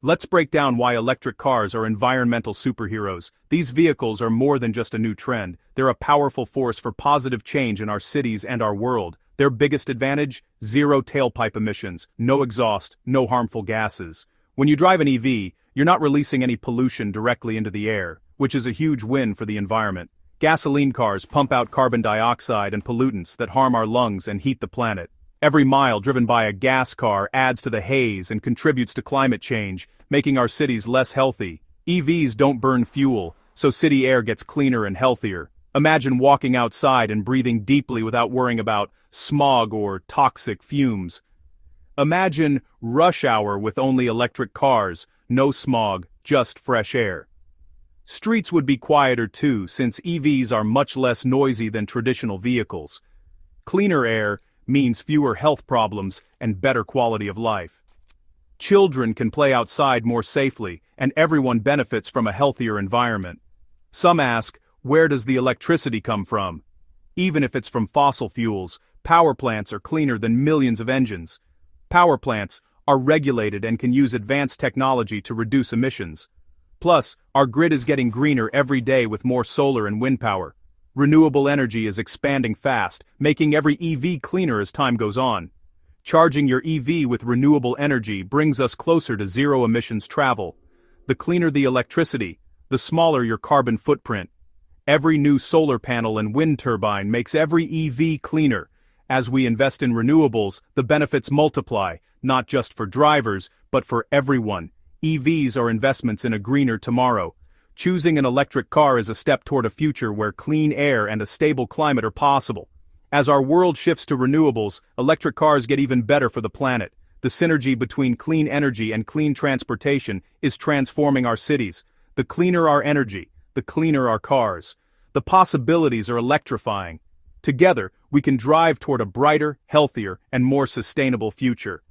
Let's break down why electric cars are environmental superheroes. These vehicles are more than just a new trend, they're a powerful force for positive change in our cities and our world. Their biggest advantage? Zero tailpipe emissions, no exhaust, no harmful gases. When you drive an EV, you're not releasing any pollution directly into the air, which is a huge win for the environment. Gasoline cars pump out carbon dioxide and pollutants that harm our lungs and heat the planet. Every mile driven by a gas car adds to the haze and contributes to climate change, making our cities less healthy. EVs don't burn fuel, so city air gets cleaner and healthier. Imagine walking outside and breathing deeply without worrying about smog or toxic fumes. Imagine rush hour with only electric cars, no smog, just fresh air. Streets would be quieter too, since EVs are much less noisy than traditional vehicles. Cleaner air means fewer health problems and better quality of life. Children can play outside more safely, and everyone benefits from a healthier environment. Some ask, where does the electricity come from? Even if it's from fossil fuels, power plants are cleaner than millions of engines. Power plants are regulated and can use advanced technology to reduce emissions. Plus, our grid is getting greener every day with more solar and wind power. Renewable energy is expanding fast, making every EV cleaner as time goes on. Charging your EV with renewable energy brings us closer to zero emissions travel. The cleaner the electricity, the smaller your carbon footprint. Every new solar panel and wind turbine makes every EV cleaner. As we invest in renewables, the benefits multiply, not just for drivers, but for everyone. EVs are investments in a greener tomorrow. Choosing an electric car is a step toward a future where clean air and a stable climate are possible. As our world shifts to renewables, electric cars get even better for the planet. The synergy between clean energy and clean transportation is transforming our cities. The cleaner our energy, the cleaner our cars. The possibilities are electrifying. Together, we can drive toward a brighter, healthier, and more sustainable future.